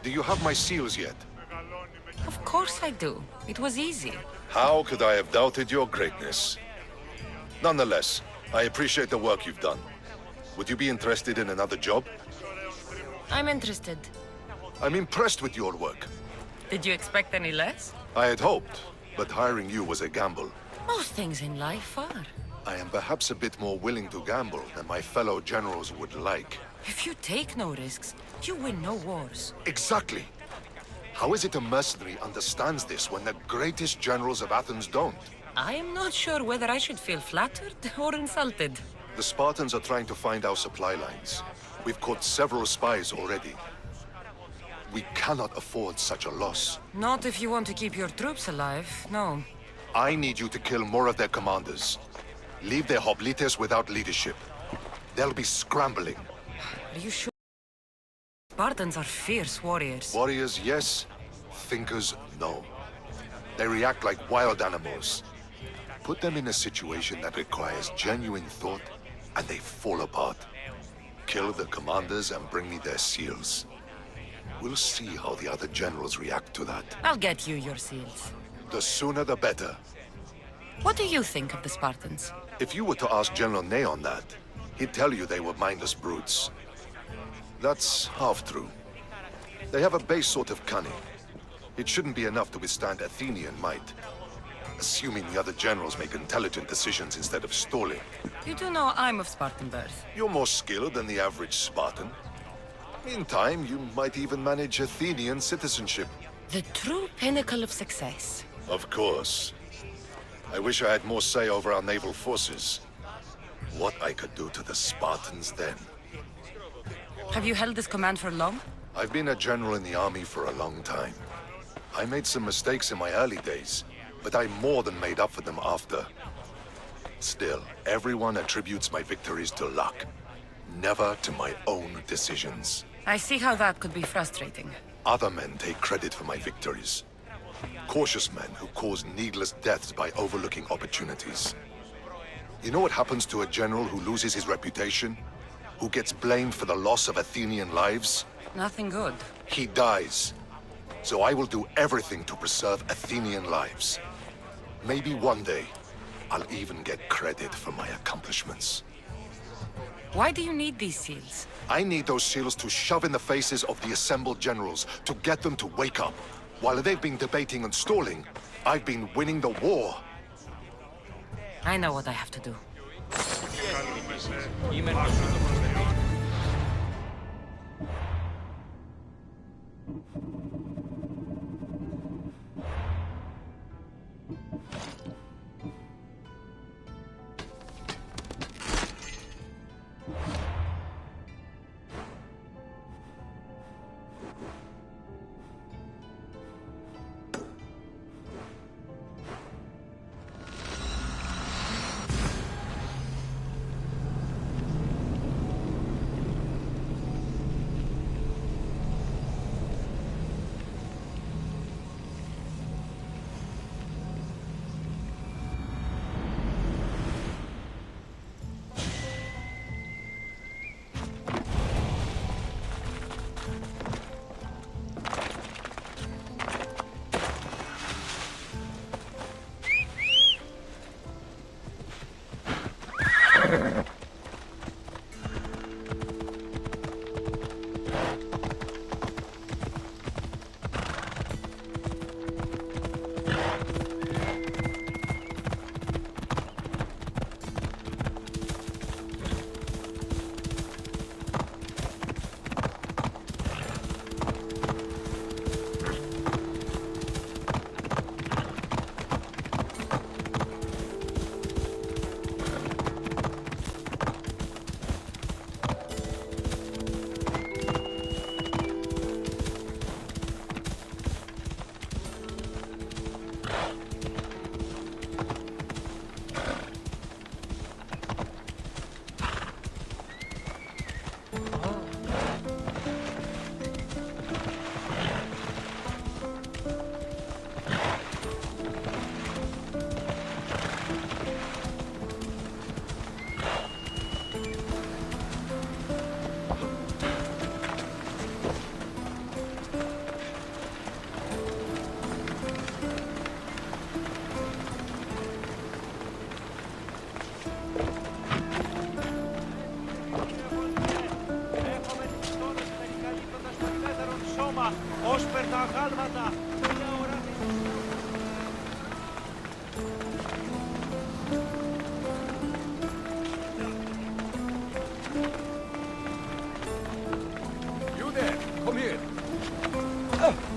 Do you have my seals yet? Of course I do. It was easy. How could I have doubted your greatness? Nonetheless, I appreciate the work you've done. Would you be interested in another job? I'm interested. I'm impressed with your work. Did you expect any less? I had hoped, but hiring you was a gamble. Most things in life are. I am perhaps a bit more willing to gamble than my fellow generals would like. If you take no risks, you win no wars. Exactly. How is it a mercenary understands this when the greatest generals of Athens don't? I am not sure whether I should feel flattered or insulted. The Spartans are trying to find our supply lines. We've caught several spies already. We cannot afford such a loss. Not if you want to keep your troops alive, no. I need you to kill more of their commanders. Leave their hoplites without leadership. They'll be scrambling. Are you sure? Spartans are fierce warriors. Warriors, yes. Thinkers, no. They react like wild animals. Put them in a situation that requires genuine thought, and they fall apart. Kill the commanders and bring me their seals. We'll see how the other generals react to that. I'll get you your seals. The sooner the better. What do you think of the Spartans? If you were to ask General Neon that, he'd tell you they were mindless brutes. That's half true. They have a base sort of cunning. It shouldn't be enough to withstand Athenian might. Assuming the other generals make intelligent decisions instead of stalling. You do know I'm of Spartan birth. You're more skilled than the average Spartan. In time, you might even manage Athenian citizenship. The true pinnacle of success. Of course. I wish I had more say over our naval forces. What I could do to the Spartans then. Have you held this command for long? I've been a general in the army for a long time. I made some mistakes in my early days, but I more than made up for them after. Still, everyone attributes my victories to luck, never to my own decisions. I see how that could be frustrating. Other men take credit for my victories. Cautious men who cause needless deaths by overlooking opportunities. You know what happens to a general who loses his reputation? Who gets blamed for the loss of Athenian lives? Nothing good. He dies. So I will do everything to preserve Athenian lives. Maybe one day, I'll even get credit for my accomplishments. Why do you need these seals? I need those seals to shove in the faces of the assembled generals, to get them to wake up. While they've been debating and stalling, I've been winning the war. I know what I have to do.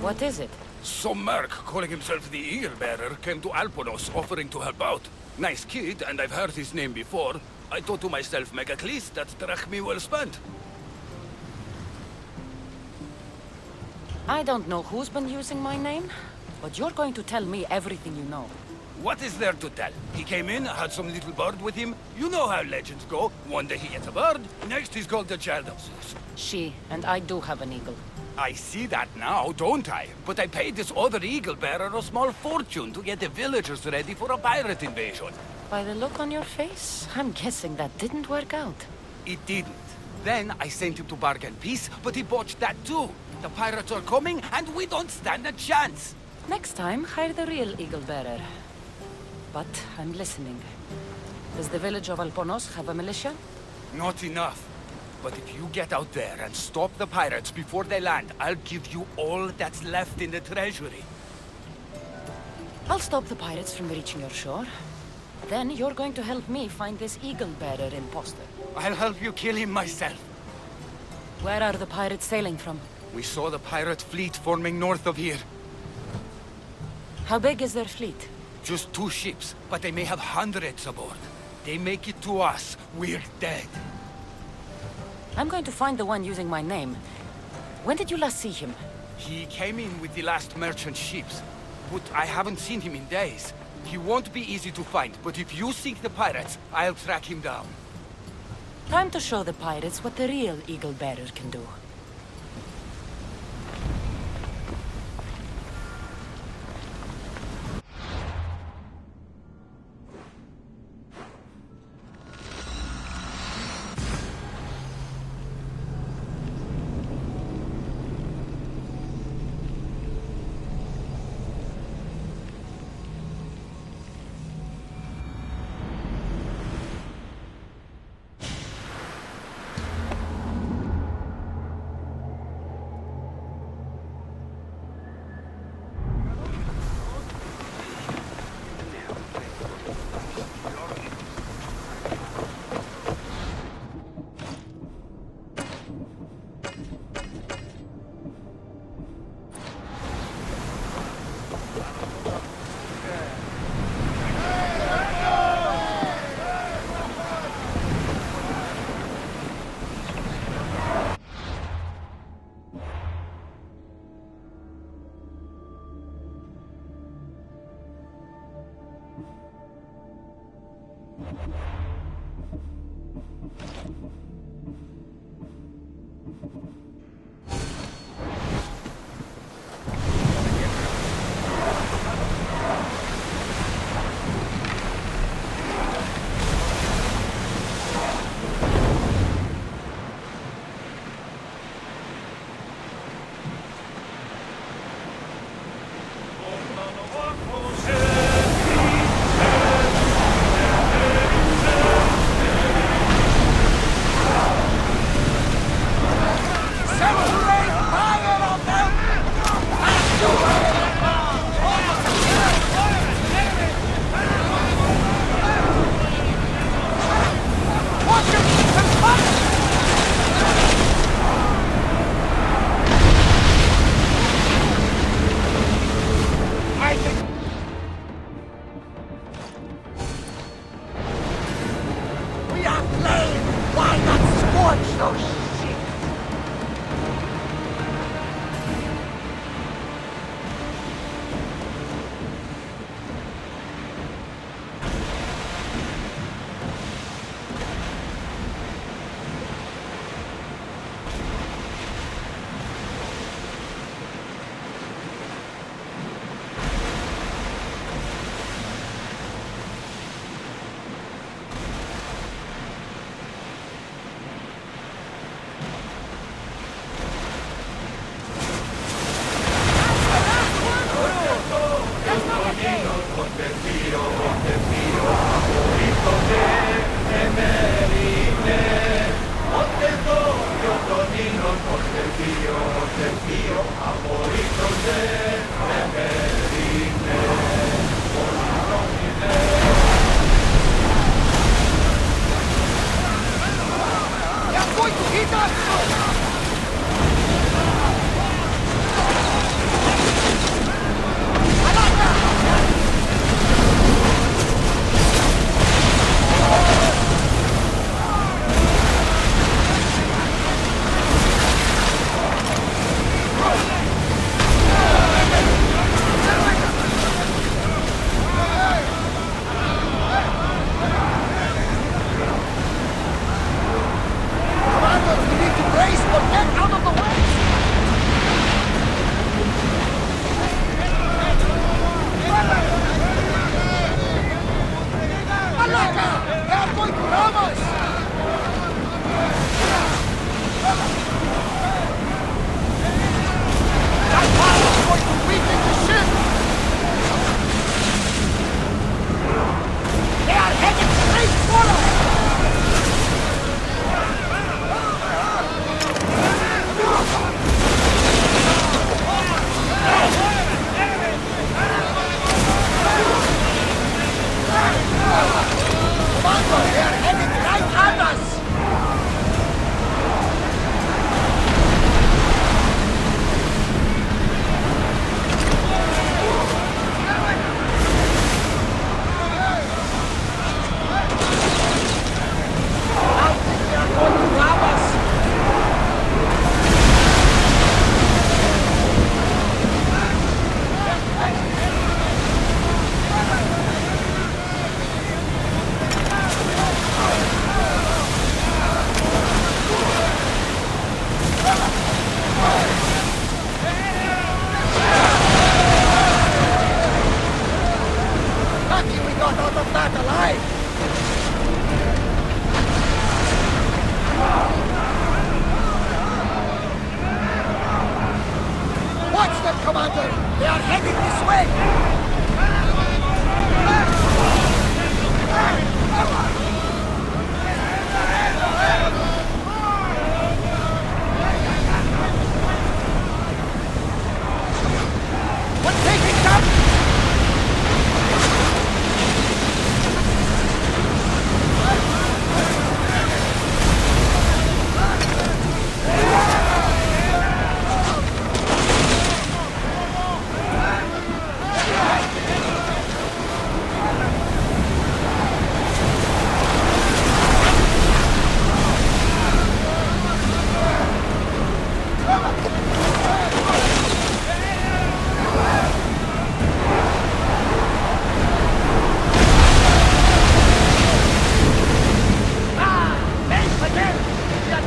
What is it? Some merc calling himself the Eagle Bearer came to Alponos offering to help out. Nice kid, and I've heard his name before. I thought to myself, Megacles, that drachmi well spent. I don't know who's been using my name, but you're going to tell me everything you know. What is there to tell? He came in, had some little bird with him. You know how legends go. One day he gets a bird, next he's called the child of Zeus. She, and I do have an eagle. I see that now, don't I? But I paid this other eagle bearer a small fortune to get the villagers ready for a pirate invasion. By the look on your face, I'm guessing that didn't work out. It didn't. Then I sent him to bargain peace, but he botched that too. The pirates are coming, and we don't stand a chance. Next time, hire the real eagle bearer. But I'm listening. Does the village of Alponos have a militia? Not enough. But if you get out there and stop the pirates before they land, I'll give you all that's left in the treasury. I'll stop the pirates from reaching your shore. Then you're going to help me find this eagle bearer imposter. I'll help you kill him myself. Where are the pirates sailing from? We saw the pirate fleet forming north of here. How big is their fleet? Just 2 ships, but they may have hundreds aboard. They make it to us, we're dead. I'm going to find the one using my name. When did you last see him? He came in with the last merchant ships, but I haven't seen him in days. He won't be easy to find, but if you sink the pirates, I'll track him down. Time to show the pirates what the real eagle bearer can do.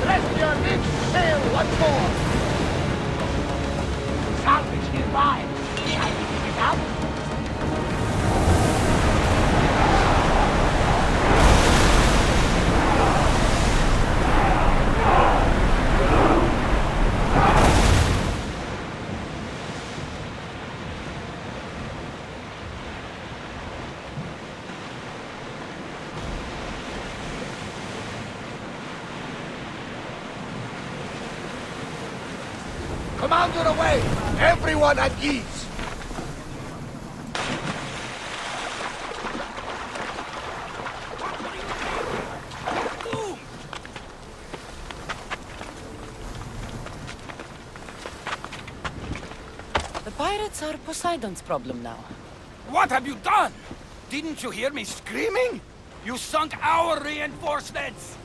Let your lips sail once more! Salvage nearby! I can pick it up! Commander away! Everyone at ease! The pirates are Poseidon's problem now. What have you done? Didn't you hear me screaming? You sunk our reinforcements!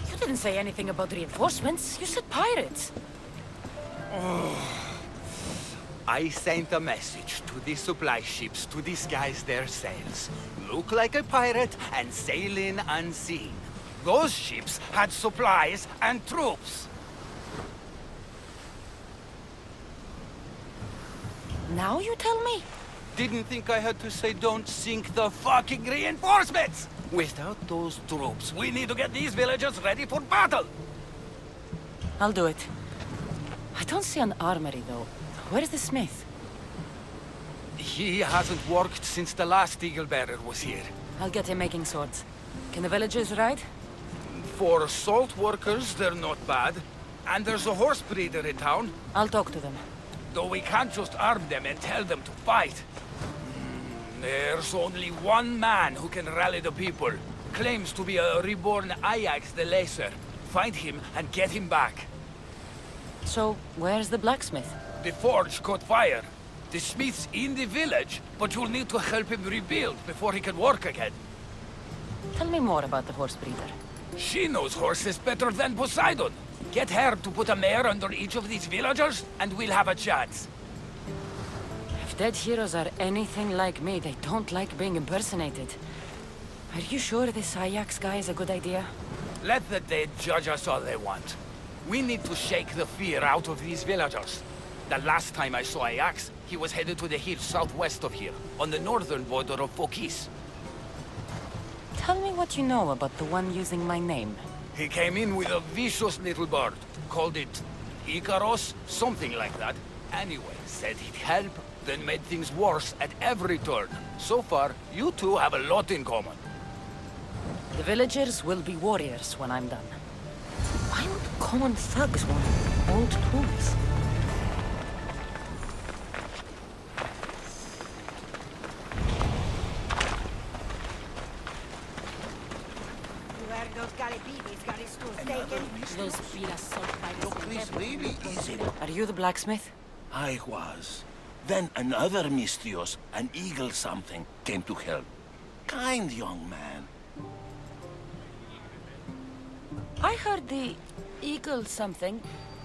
You didn't say anything about reinforcements. You said pirates. I sent a message to the supply ships to disguise their sails. Look like a pirate and sail in unseen. Those ships had supplies and troops. Now you tell me? Didn't think I had to say don't sink the fucking reinforcements! Without those troops, we need to get these villagers ready for battle! I'll do it. I don't see an armory, though. Where's the smith? He hasn't worked since the last eagle bearer was here. I'll get him making swords. Can the villagers ride? For salt workers, they're not bad. And there's a horse breeder in town. I'll talk to them. Though we can't just arm them and tell them to fight. There's only one man who can rally the people. Claims to be a reborn Ajax the Lesser. Find him and get him back. So, where's the blacksmith? The forge caught fire. The smith's in the village, but you'll need to help him rebuild before he can work again. Tell me more about the horse breeder. She knows horses better than Poseidon. Get her to put a mare under each of these villagers, and we'll have a chance. If dead heroes are anything like me, they don't like being impersonated. Are you sure this Ajax guy is a good idea? Let the dead judge us all they want. We need to shake the fear out of these villagers. The last time I saw Ajax, he was headed to the hills southwest of here, on the northern border of Phokis. Tell me what you know about the one using my name. He came in with a vicious little bird. Called it Icaros, something like that. Anyway, said he'd help, then made things worse at every turn. So far, you two have a lot in common. The villagers will be warriors when I'm done. Why would common thugs want old tools? Those Look, this really easy. Are you the blacksmith? I was. Then another Mystios, an eagle something, came to help. Kind young man. I heard the eagle something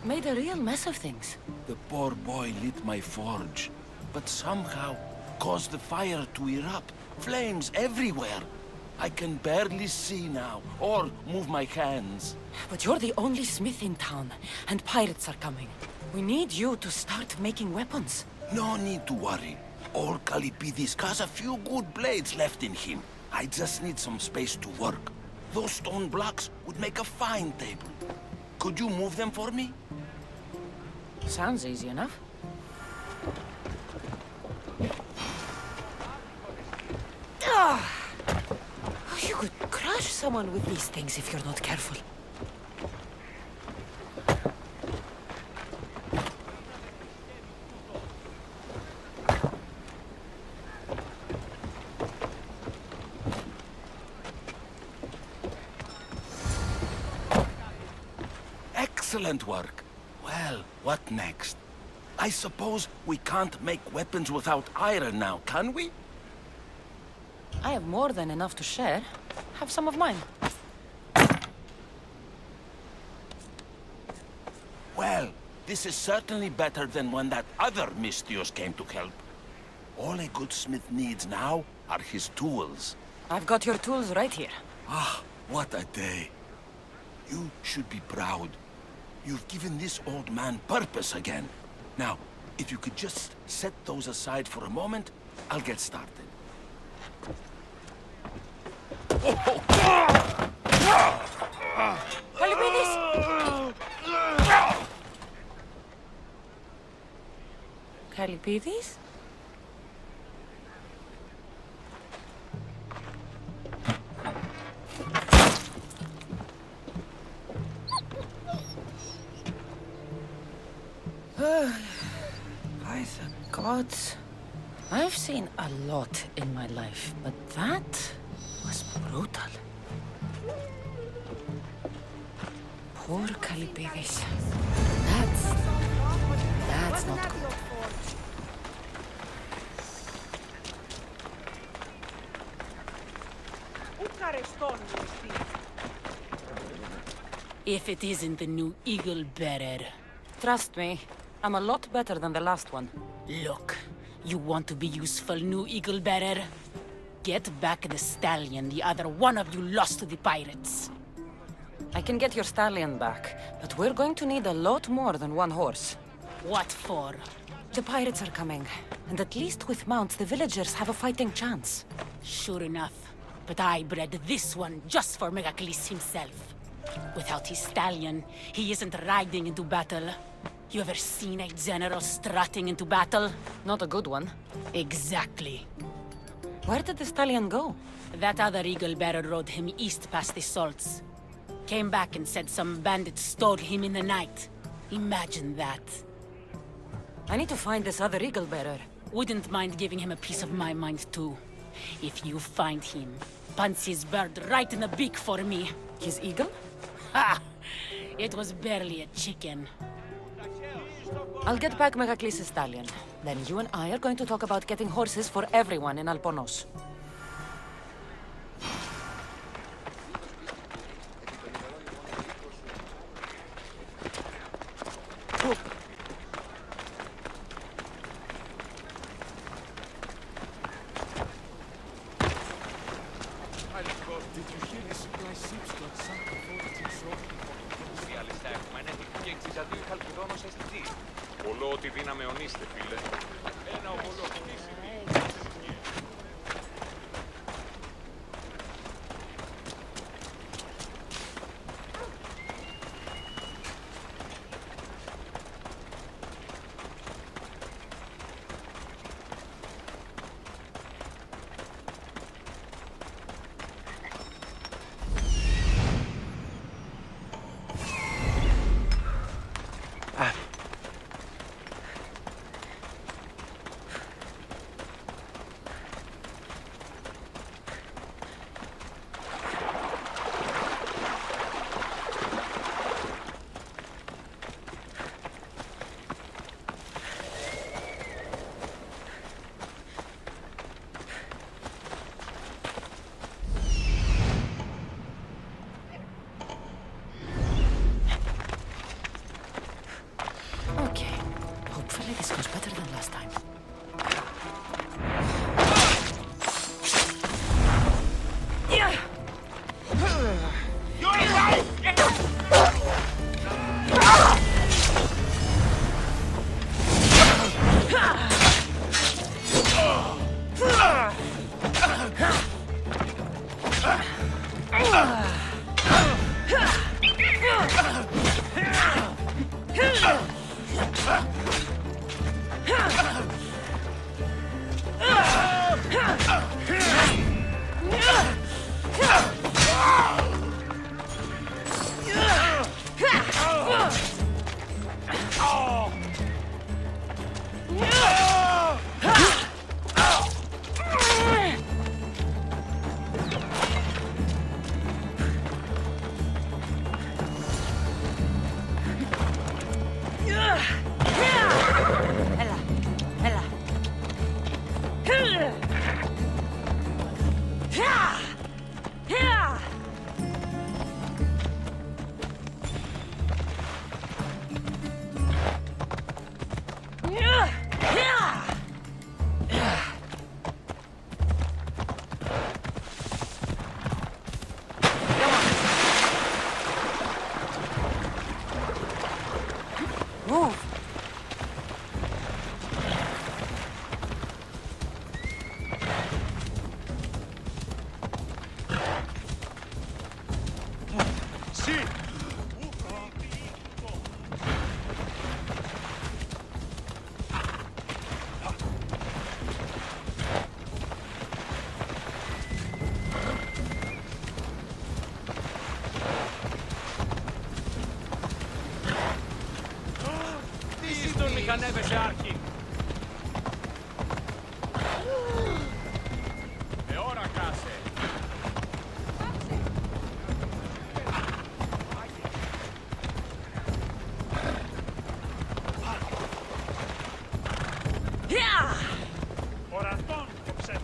made a real mess of things. The poor boy lit my forge, but somehow caused the fire to erupt. Flames everywhere. I can barely see now, or move my hands. But you're the only smith in town, and pirates are coming. We need you to start making weapons. No need to worry. Old Kalipidis has a few good blades left in him. I just need some space to work. Those stone blocks would make a fine table. Could you move them for me? Sounds easy enough. Ah! You could crush someone with these things if you're not careful. Excellent work. Well, what next? I suppose we can't make weapons without iron now, can we? I have more than enough to share. Have some of mine. Well, this is certainly better than when that other Mystios came to help. All a good smith needs now are his tools. I've got your tools right here. Ah, what a day. You should be proud. You've given this old man purpose again. Now, if you could just set those aside for a moment, I'll get started. Kalipidis! Kalipidis? By the gods. I've seen a lot in my life, but that was brutal. Poor Kalipidis. That's not good. If it isn't the new Eagle Bearer. Trust me, I'm a lot better than the last one. Look, you want to be useful, new Eagle Bearer? Get back the stallion the other one of you lost to the pirates. I can get your stallion back, but we're going to need a lot more than one horse. What for? The pirates are coming, and at least with mounts, the villagers have a fighting chance. Sure enough. But I bred this one just for Megacles himself. Without his stallion, he isn't riding into battle. You ever seen a general strutting into battle? Not a good one. Exactly. Where did the stallion go? That other Eagle Bearer rode him east past the salts. Came back and said some bandits stole him in the night. Imagine that. I need to find this other eagle bearer. Wouldn't mind giving him a piece of my mind too. If you find him, punch his bird right in the beak for me. His eagle? Ha! It was barely a chicken. I'll get back Megacles' stallion. Then you and I are going to talk about getting horses for everyone in Alponos. Όλο ό,τι δύναμη ονείστε, φίλε. Ένα ομολόγηση. Okay. Hopefully this goes better than last time. Ανέβεσαι, Άρχη. Ώρα κάσε. Ορατών, κόψε.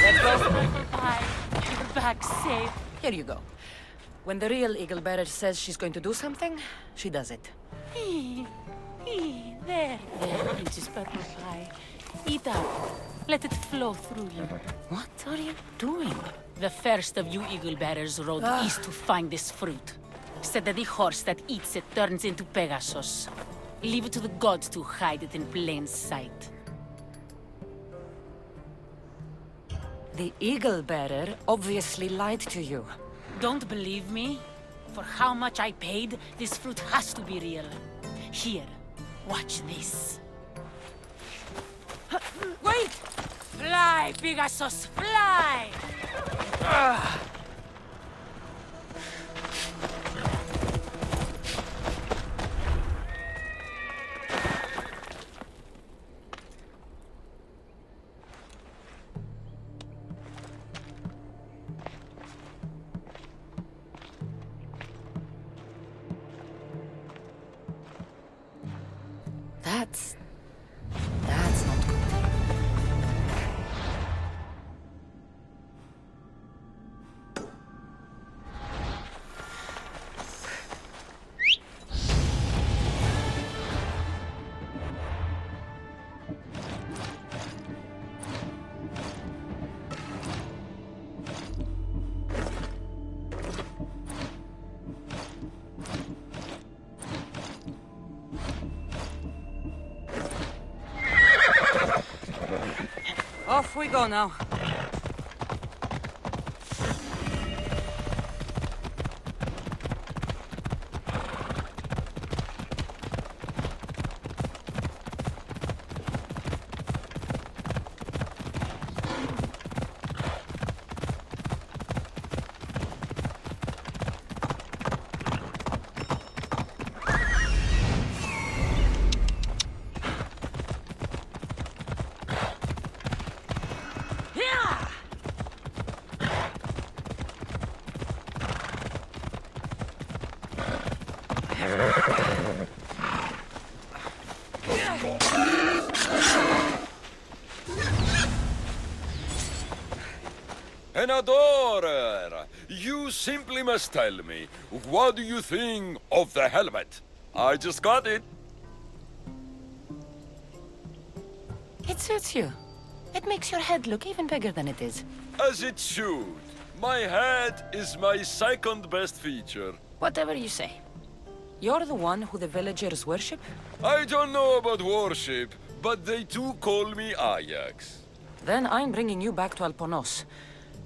Let's go. Purple pie. You're back safe. Here you go. When the real eagle bearer says she's going to do something, she does it. There, Princess Purple Pie. Eat up. Let it flow through you. What are you doing? The first of you eagle bearers rode east to find this fruit. Said that the horse that eats it turns into Pegasus. Leave it to the gods to hide it in plain sight. The eagle bearer obviously lied to you. Don't believe me? For how much I paid, this fruit has to be real. Here, watch this. Wait! Fly, Pegasus, fly! That's not good. Off we go now. An adorer! You simply must tell me, what do you think of the helmet? I just got it. It suits you. It makes your head look even bigger than it is. As it should. My head is my second best feature. Whatever you say. You're the one who the villagers worship? I don't know about worship, but they too call me Ajax. Then I'm bringing you back to Alponos.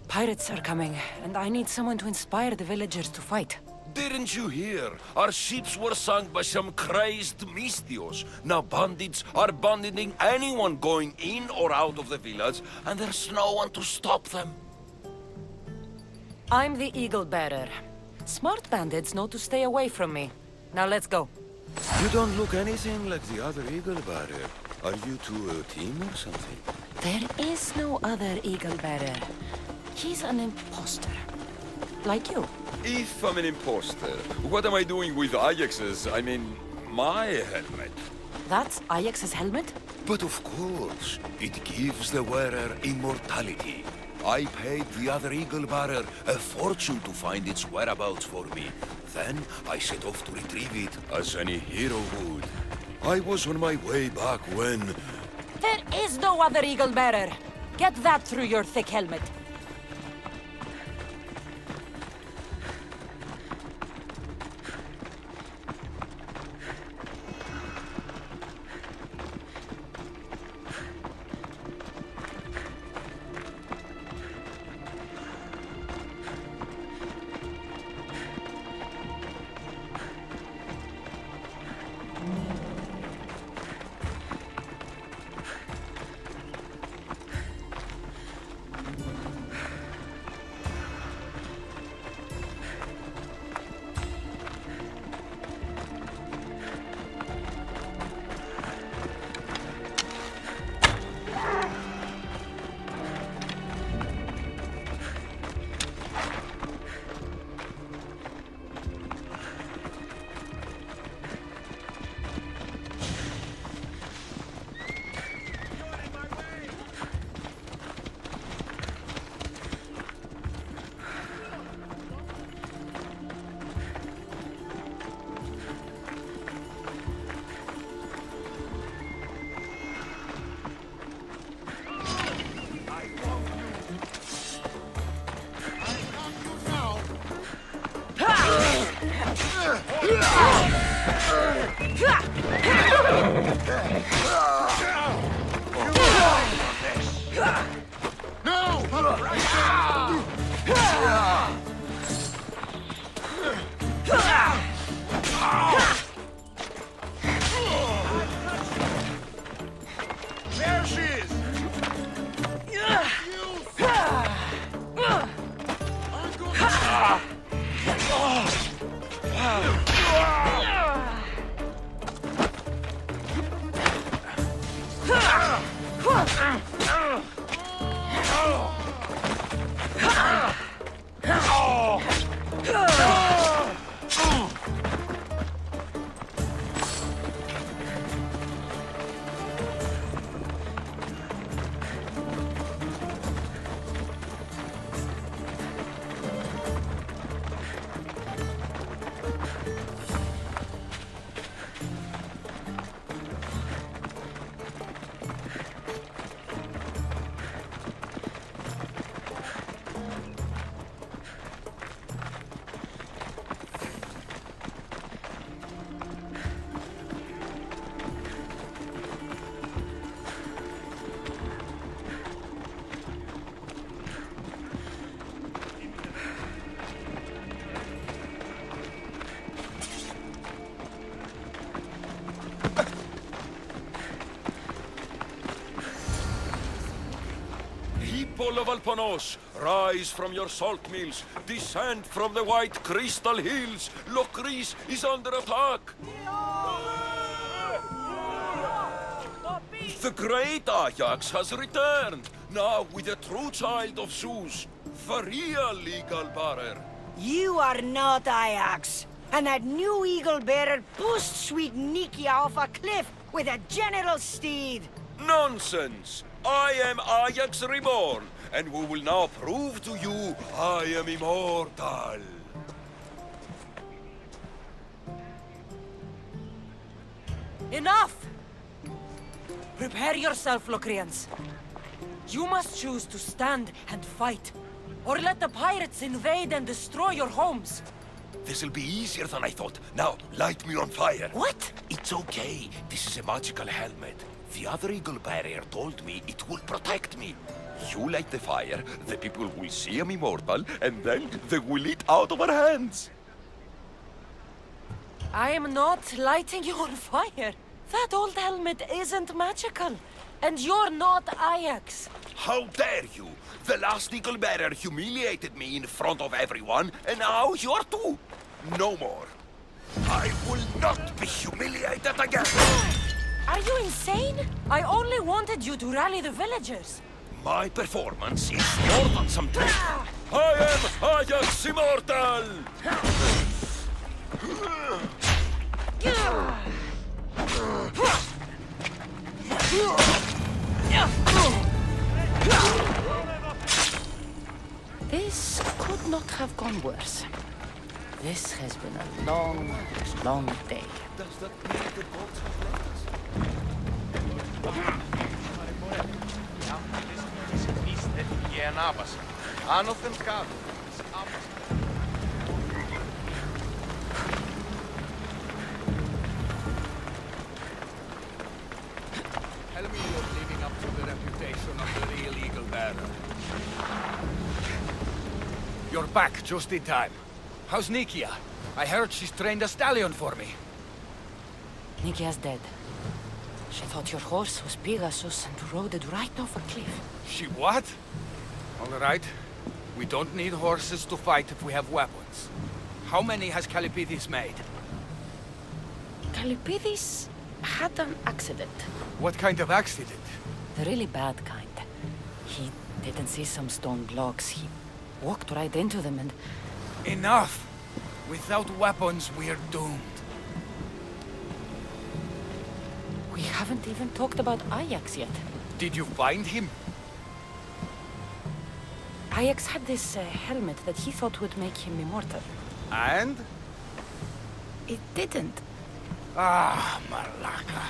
Pirates are coming, and I need someone to inspire the villagers to fight. Didn't you hear? Our ships were sunk by some crazed Mystios. Now bandits are banditing anyone going in or out of the village, and there's no one to stop them. I'm the eagle bearer. Smart bandits know to stay away from me. Now let's go. You don't look anything like the other eagle bearer. Are you two a team or something? There is no other eagle bearer. He's an imposter. Like you. If I'm an imposter, what am I doing with Ajax's, my helmet? That's Ajax's helmet? But of course, it gives the wearer immortality. I paid the other eagle bearer a fortune to find its whereabouts for me. Then I set off to retrieve it, as any hero would. I was on my way back when... There is no other eagle bearer. Get that through your thick helmet. There she is! People of Alponos, rise from your salt mills, descend from the white crystal hills. Lokris is under attack. The great Ajax has returned, now with a true child of Zeus, the real eagle bearer. You are not Ajax. And that new eagle bearer pushed sweet Nikia off a cliff with a general steed. Nonsense! I am Ajax reborn, and we will now prove to you I am immortal. Enough! Prepare yourself, Locrians. You must choose to stand and fight, or let the pirates invade and destroy your homes. This'll be easier than I thought. Now, light me on fire. What? It's okay. This is a magical helmet. The other eagle barrier told me it will protect me. You light the fire, the people will see I'm immortal, and then they will eat out of our hands. I am not lighting you on fire. That old helmet isn't magical. And you're not Ajax. How dare you? The last eagle bearer humiliated me in front of everyone, and now you're too. No more. I will not be humiliated again. Are you insane? I only wanted you to rally the villagers. My performance is more than some trick. I am Ajax Immortal! been a long, long day. Does that mean the gods have left us? Και ανάβαση. Άνωθεν κάτω. Tell me you're living up to the reputation of the real Eagle Bearer. You're back just in time. How's Nikia? I heard she's trained a stallion for me. Nikia's dead. She thought your horse was Pegasus and rode it right off a cliff. She what? All right. We don't need horses to fight if we have weapons. How many has Calipidis made? Calipidis had an accident. What kind of accident? The really bad kind. He didn't see some stone blocks. He walked right into them and... Enough! Without weapons, we're doomed. We haven't even talked about Ajax yet. Did you find him? Ajax had this helmet that he thought would make him immortal. And? It didn't. Ah, Malaka.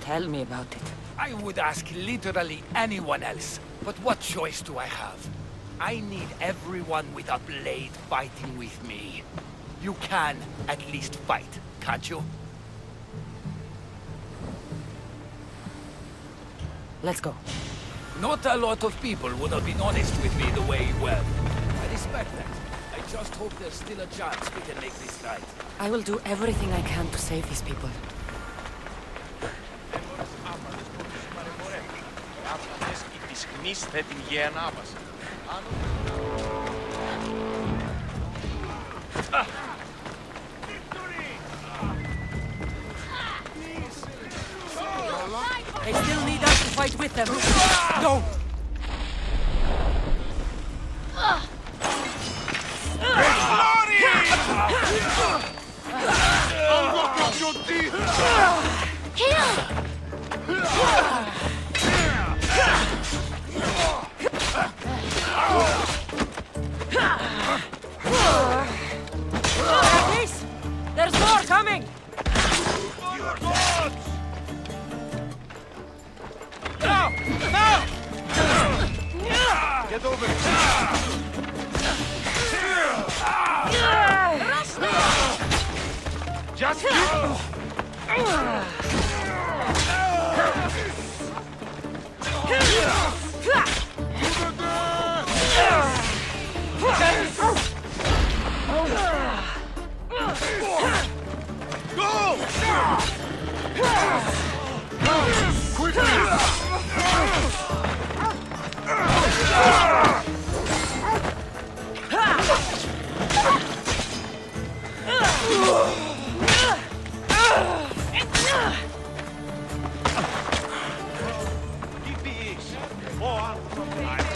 Tell me about it. I would ask literally anyone else, but what choice do I have? I need everyone with a blade fighting with me. You can at least fight, can't you? Let's go. Not a lot of people would have been honest with me the way you were. I respect that. I just hope there's still a chance we can make this right. I will do everything I can to save these people. Της γνής θέτην για ανάβαση. They still need us to fight with them. Go! Please! There's more coming! Get over it. Just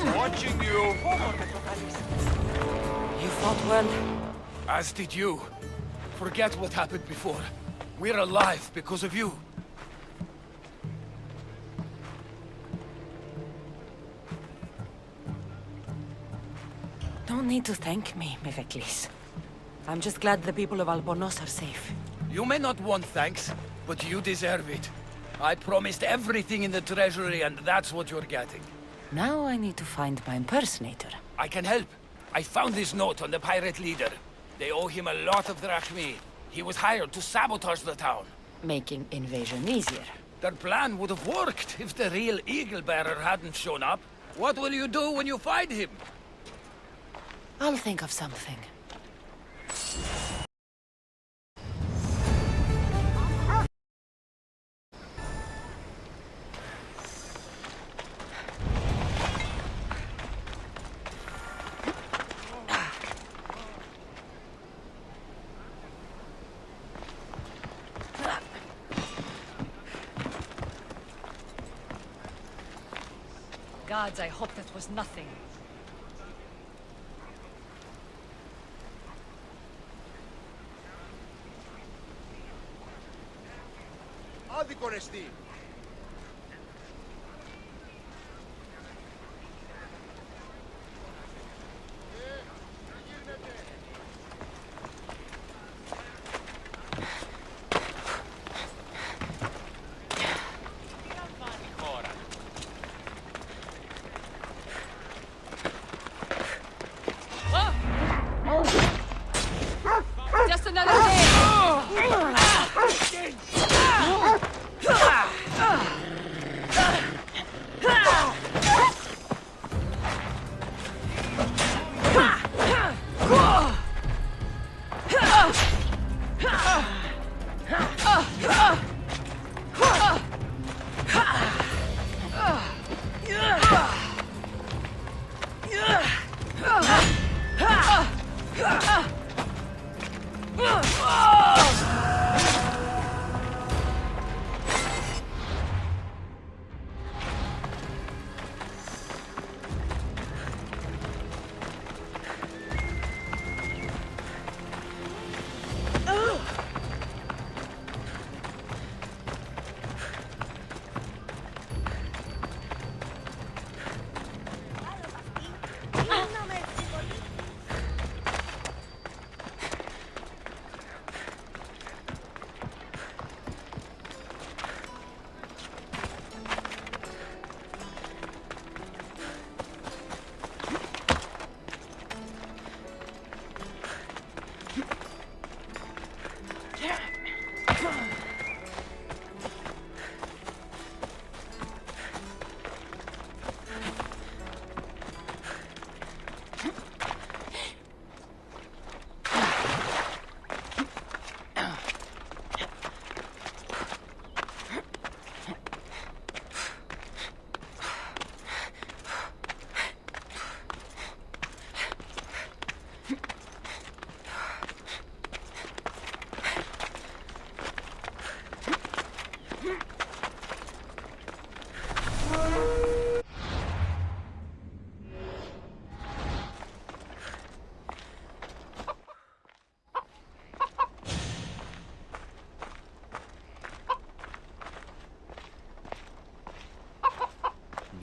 I'm watching you. You fought well. As did you. Forget what happened before. We're alive because of you. Don't need to thank me, Meveklis. I'm just glad the people of Albornoz are safe. You may not want thanks, but you deserve it. I promised everything in the treasury, and that's what you're getting. Now I need to find my impersonator. I can help. I found this note on the pirate leader. They owe him a lot of drachmi. He was hired to sabotage the town. Making invasion easier. Their plan would have worked if the real Eagle Bearer hadn't shown up. What will you do when you find him? I'll think of something. Gods, I hope that was nothing. Άδικο ρεστή.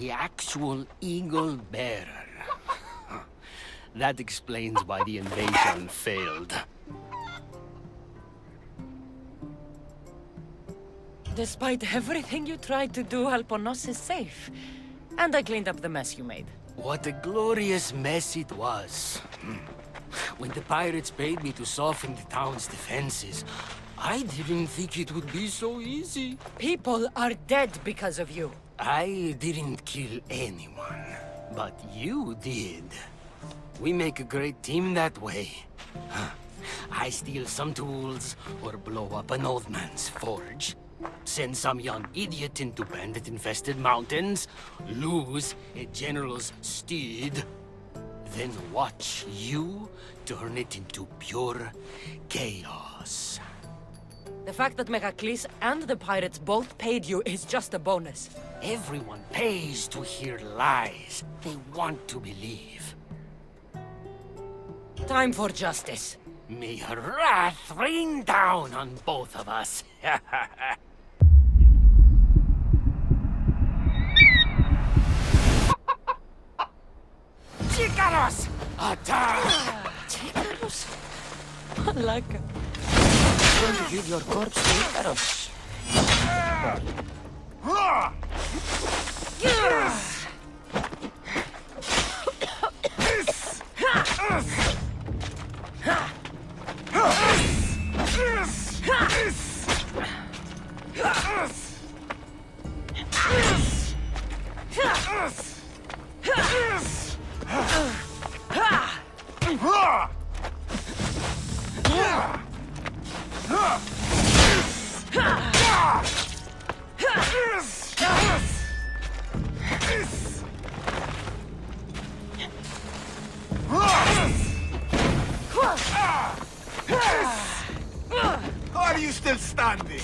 The actual eagle bearer. That explains why the invasion failed. Despite everything you tried to do, Alponos is safe. And I cleaned up the mess you made. What a glorious mess it was. When the pirates paid me to soften the town's defenses, I didn't think it would be so easy. People are dead because of you. I didn't kill anyone, but you did. We make a great team that way. I steal some tools, or blow up an old man's forge. Send some young idiot into bandit-infested mountains, lose a general's steed, then watch you turn it into pure chaos. The fact that Megacles and the pirates both paid you is just a bonus. Everyone pays to hear lies they want to believe. Time for justice. May her wrath rain down on both of us. Chicanos! Attack! Chicanos? Malaka. I'm going to give your corpse to Icaros. Are you still standing?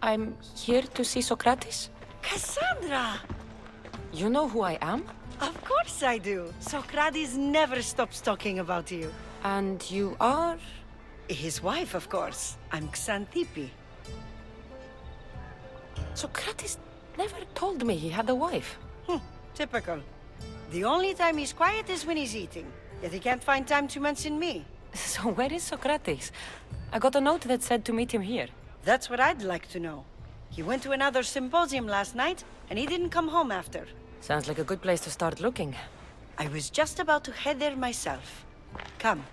I'm here to see Sokrates. Cassandra! You know who I am? Of course I do. Sokrates never stops talking about you. And you are? His wife, of course. I'm Xantippe. Sokrates never told me he had a wife. Typical. The only time he's quiet is when he's eating. Yet he can't find time to mention me. So where is Sokrates? I got a note that said to meet him here. That's what I'd like to know. He went to another symposium last night, and he didn't come home after. Sounds like a good place to start looking. I was just about to head there myself. Come,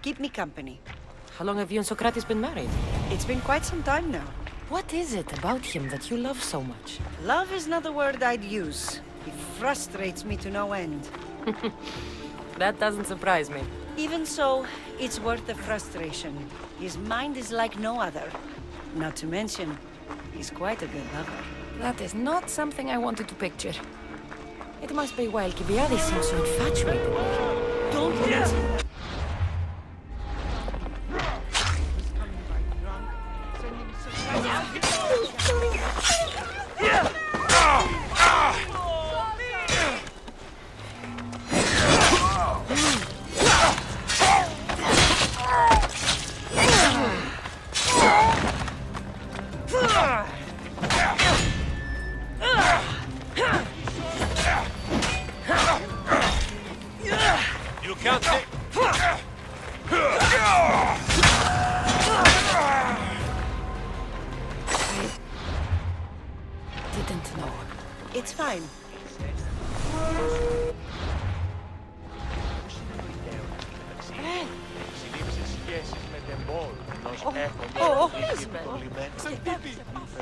keep me company. How long have you and Sokrates been married? It's been quite some time now. What is it about him that you love so much? Love is not the word I'd use. He frustrates me to no end. That doesn't surprise me. Even so, it's worth the frustration. His mind is like no other. Not to mention, he's quite a good lover. That is not something I wanted to picture. It must be why Alcibiades seems so infatuated with you. Don't mention that. You can't take... It's fine.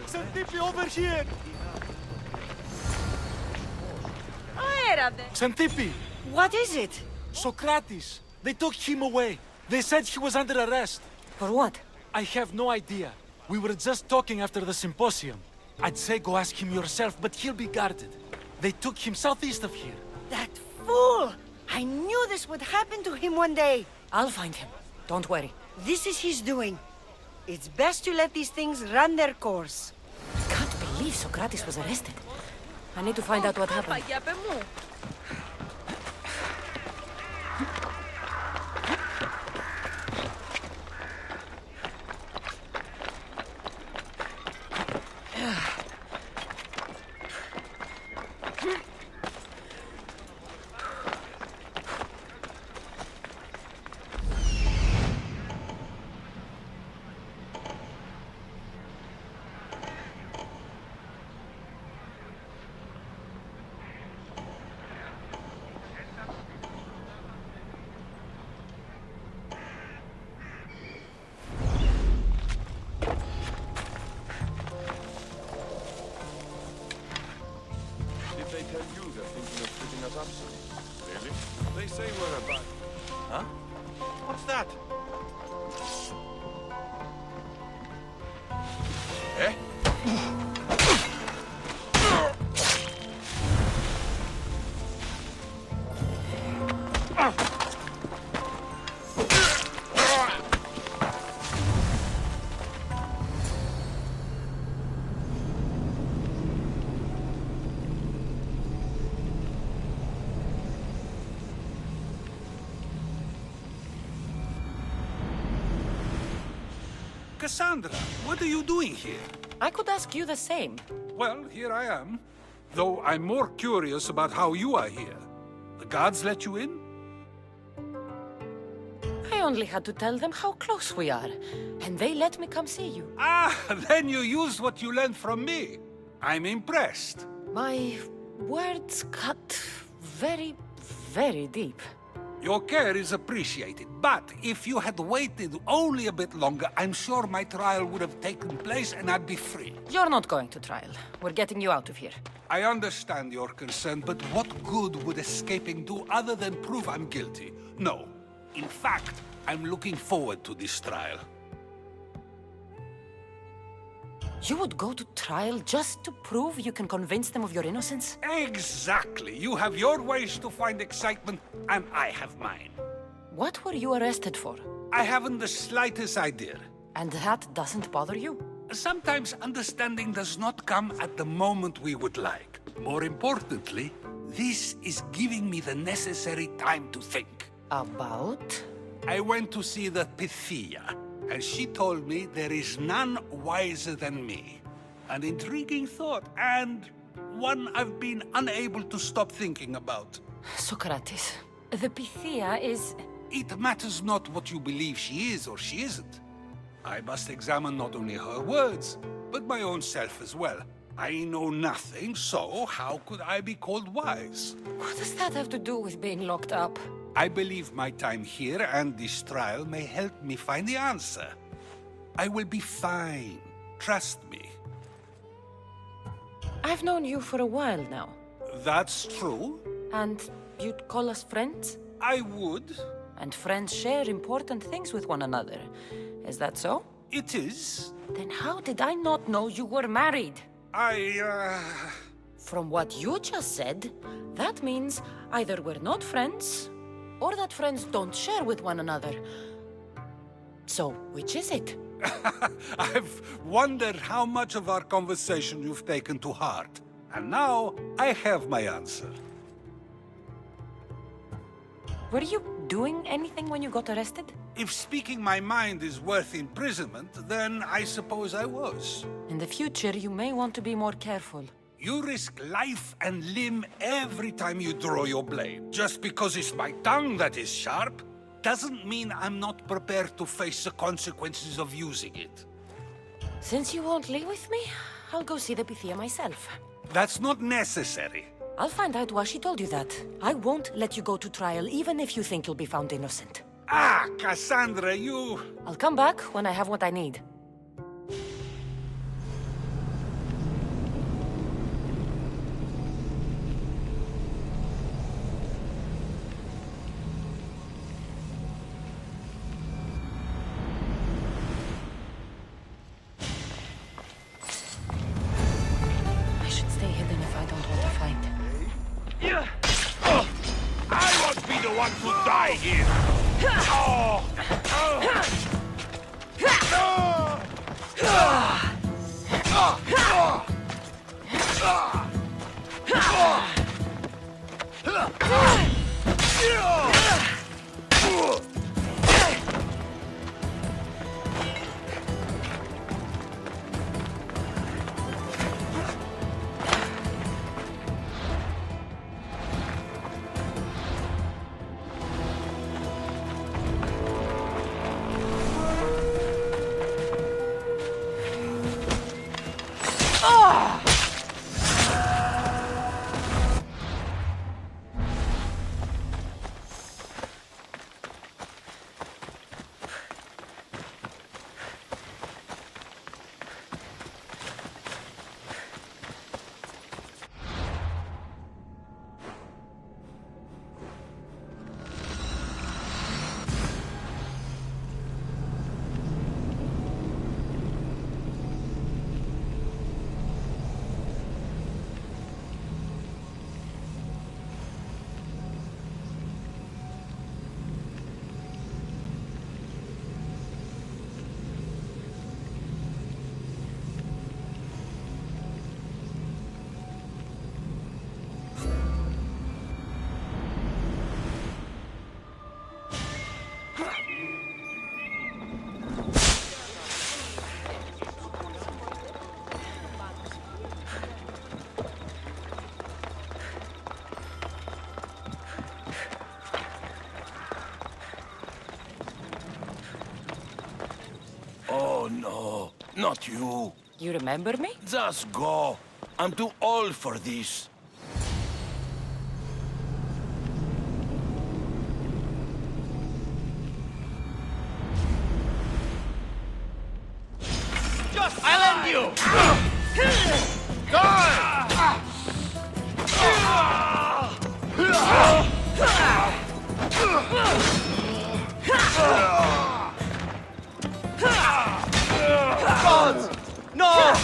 Xantippe over here! Xantippe! What is it? Sokrate! They took him away. They said he was under arrest. For what? I have no idea. We were just talking after the symposium. I'd say go ask him yourself, but he'll be guarded. They took him southeast of here. That fool! I knew this would happen to him one day. I'll find him. Don't worry. This is his doing. It's best to let these things run their course. I can't believe Sokrate was arrested. I need to find out what happened. They tell you they're thinking of splitting us up soon. Really? They say we're about... Huh? What's that? Eh? Cassandra, what are you doing here? I could ask you the same. Well, here I am. Though I'm more curious about how you are here. The guards let you in? I only had to tell them how close we are, and they let me come see you. Ah, then you used what you learned from me. I'm impressed. My words cut very, very deep. Your care is appreciated, but if you had waited only a bit longer, I'm sure my trial would have taken place and I'd be free. You're not going to trial. We're getting you out of here. I understand your concern, but what good would escaping do other than prove I'm guilty? No. In fact, I'm looking forward to this trial. You would go to trial just to prove you can convince them of your innocence? Exactly. You have your ways to find excitement, and I have mine. What were you arrested for? I haven't the slightest idea. And that doesn't bother you? Sometimes understanding does not come at the moment we would like. More importantly, this is giving me the necessary time to think. About? I went to see the Pythia, and she told me there is none wiser than me. An intriguing thought, and one I've been unable to stop thinking about. Sokrate, the Pythia is... It matters not what you believe she is or she isn't. I must examine not only her words, but my own self as well. I know nothing, so how could I be called wise? What does that have to do with being locked up? I believe my time here and this trial may help me find the answer. I will be fine. Trust me. I've known you for a while now. That's true. And you'd call us friends? I would. And friends share important things with one another. Is that so? It is. Then how did I not know you were married? From what you just said, that means either we're not friends, or that friends don't share with one another. So, which is it? I've wondered how much of our conversation you've taken to heart. And now, I have my answer. Were you doing anything when you got arrested? If speaking my mind is worth imprisonment, then I suppose I was. In the future, you may want to be more careful. You risk life and limb every time you draw your blade. Just because it's my tongue that is sharp, doesn't mean I'm not prepared to face the consequences of using it. Since you won't leave with me, I'll go see the Pythia myself. That's not necessary. I'll find out why she told you that. I won't let you go to trial, even if you think you'll be found innocent. Ah, Cassandra, you... I'll come back when I have what I need. I should stay hidden if I don't want to fight. I won't be the one to die here! Oh no, not you. You remember me? Just go. I'm too old for this. I'll end you! Gods! No!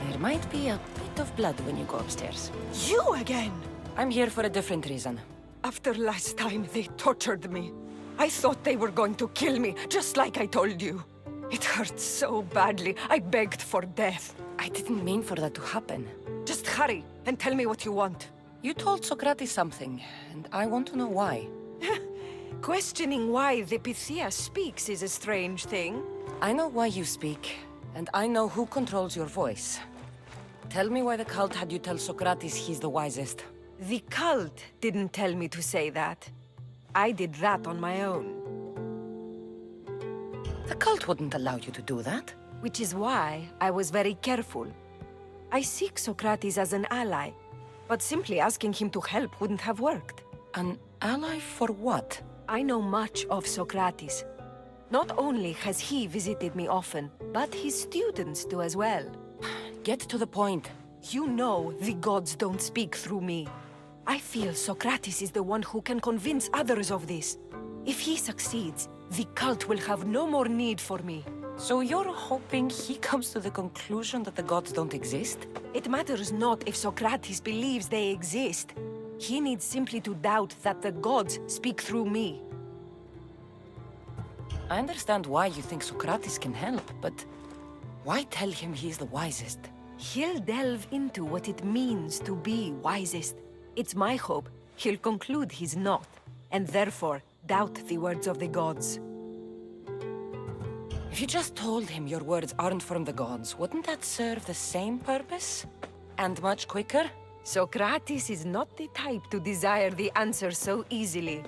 There might be a bit of blood when you go upstairs. You again? I'm here for a different reason. After last time, they tortured me. I thought they were going to kill me, just like I told you. It hurt so badly, I begged for death. I didn't mean for that to happen. Just hurry, and tell me what you want. You told Sokrate something, and I want to know why. Questioning why the Pythia speaks is a strange thing. I know why you speak, and I know who controls your voice. Tell me why the cult had you tell Sokrates he's the wisest. The cult didn't tell me to say that. I did that on my own. The cult wouldn't allow you to do that. Which is why I was very careful. I seek Sokrates as an ally, but simply asking him to help wouldn't have worked. An ally for what? I know much of Sokrates. Not only has he visited me often, but his students do as well. Get to the point. You know the gods don't speak through me. I feel Sokrates is the one who can convince others of this. If he succeeds, the cult will have no more need for me. So you're hoping he comes to the conclusion that the gods don't exist? It matters not if Sokrates believes they exist. He needs simply to doubt that the gods speak through me. I understand why you think Sokrates can help, but why tell him he's the wisest? He'll delve into what it means to be wisest. It's my hope he'll conclude he's not, and therefore doubt the words of the gods. If you just told him your words aren't from the gods, wouldn't that serve the same purpose? And much quicker? Sokrates is not the type to desire the answer so easily.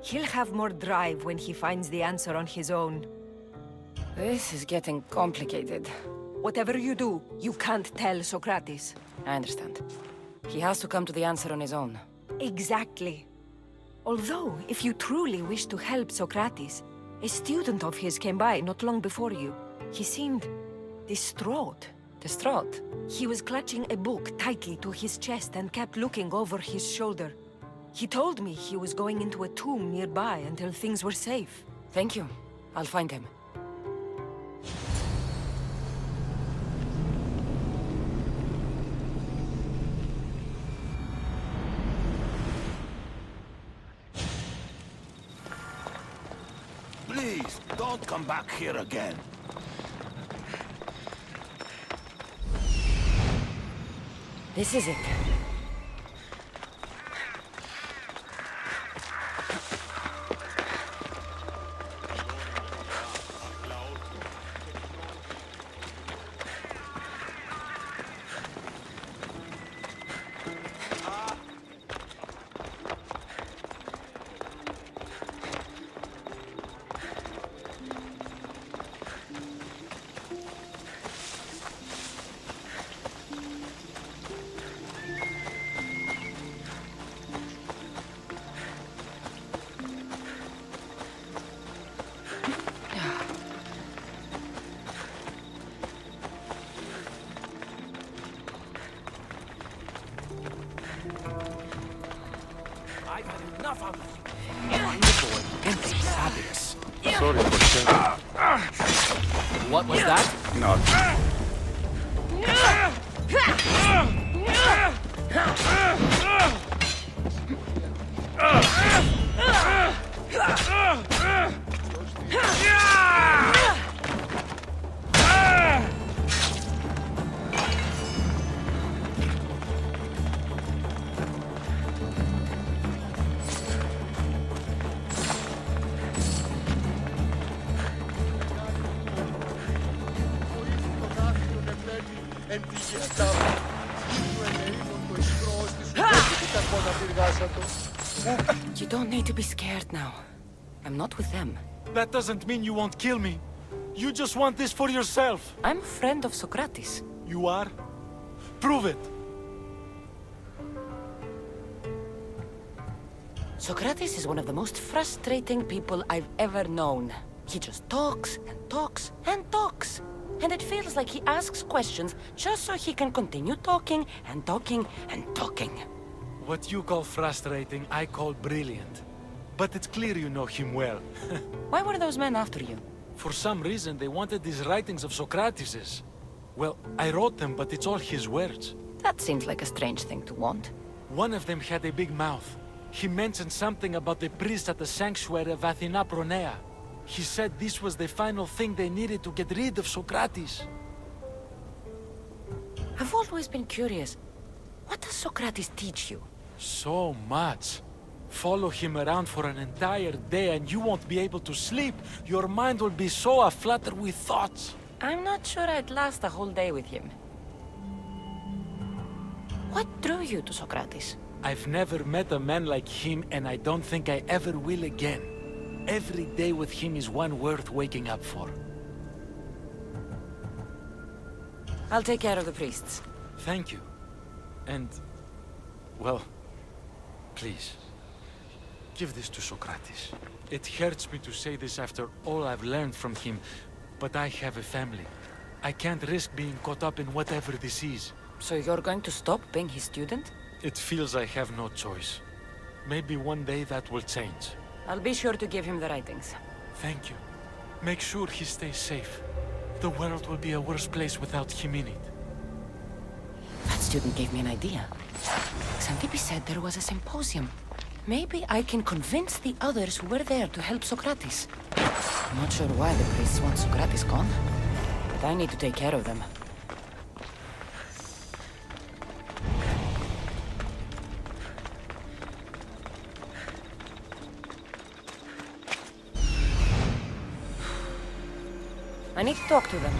He'll have more drive when he finds the answer on his own. This is getting complicated. Whatever you do, you can't tell Sokrates. I understand. He has to come to the answer on his own. Exactly. Although, if you truly wish to help Sokrates, a student of his came by not long before you. He seemed distraught. Distraught? He was clutching a book tightly to his chest and kept looking over his shoulder. He told me he was going into a tomb nearby until things were safe. Thank you. I'll find him. Please, don't come back here again. This is it. I've had enough of you. Wonderful and fabulous. Sorry for saying. What was that? Not. You don't need to be scared now. I'm not with them. That doesn't mean you won't kill me. You just want this for yourself. I'm a friend of Sokrates. You are? Prove it. Sokrates is one of the most frustrating people I've ever known. He just talks and talks and talks. And it feels like he asks questions just so he can continue talking and talking and talking. What you call frustrating, I call brilliant. But it's clear you know him well. Why were those men after you? For some reason, they wanted these writings of Socrates's. Well, I wrote them, but it's all his words. That seems like a strange thing to want. One of them had a big mouth. He mentioned something about the priest at the sanctuary of Athena Pronea. He said this was the final thing they needed to get rid of Socrates. I've always been curious. What does Socrates teach you? So much. Follow him around for an entire day and you won't be able to sleep. Your mind will be so aflutter with thoughts. I'm not sure I'd last a whole day with him. What drew you to Socrates? I've never met a man like him and I don't think I ever will again. Every day with him is one worth waking up for. I'll take care of the priests. Thank you. And, well, please, give this to Socrates. It hurts me to say this after all I've learned from him, but I have a family. I can't risk being caught up in whatever this is. So you're going to stop being his student? It feels I have no choice. Maybe one day that will change. I'll be sure to give him the writings. Thank you. Make sure he stays safe. The world will be a worse place without him in it. That student gave me an idea. Xantippe said there was a symposium. Maybe I can convince the others who were there to help Socrates. I'm not sure why the priests want Socrates gone, but I need to take care of them. need to talk to them.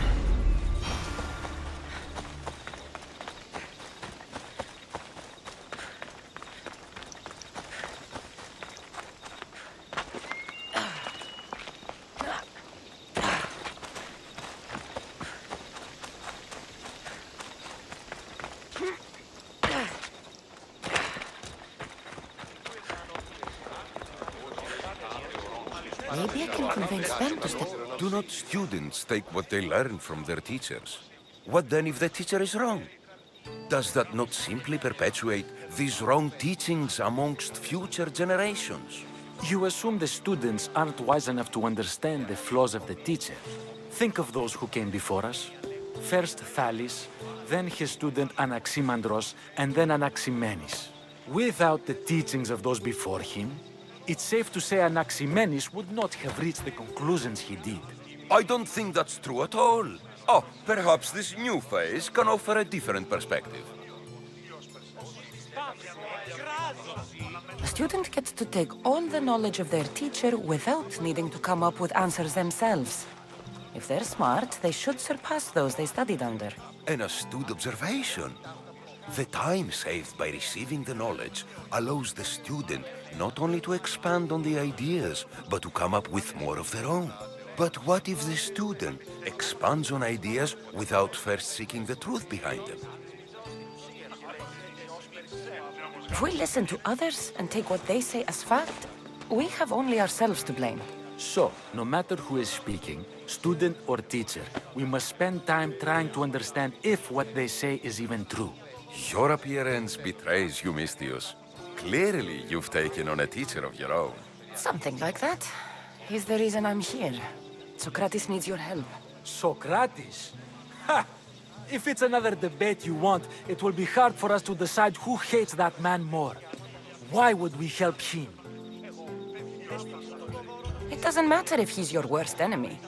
Maybe I can convince them to step... Do not students take what they learn from their teachers? What then if the teacher is wrong? Does that not simply perpetuate these wrong teachings amongst future generations? You assume the students aren't wise enough to understand the flaws of the teacher. Think of those who came before us. First Thales, then his student Anaximandros, and then Anaximenes. Without the teachings of those before him, it's safe to say Anaximenes would not have reached the conclusions he did. I don't think that's true at all. Oh, perhaps this new phase can offer a different perspective. A student gets to take all the knowledge of their teacher without needing to come up with answers themselves. If they're smart, they should surpass those they studied under. An astute observation. The time saved by receiving the knowledge allows the student not only to expand on the ideas, but to come up with more of their own. But what if the student expands on ideas without first seeking the truth behind them? If we listen to others and take what they say as fact, we have only ourselves to blame. So, no matter who is speaking, student or teacher, we must spend time trying to understand if what they say is even true. Your appearance betrays you, Mystius. Clearly, you've taken on a teacher of your own. Something like that. He's the reason I'm here. Sokrates needs your help. Sokrates? Ha! If it's another debate you want, it will be hard for us to decide who hates that man more. Why would we help him? It doesn't matter if he's your worst enemy.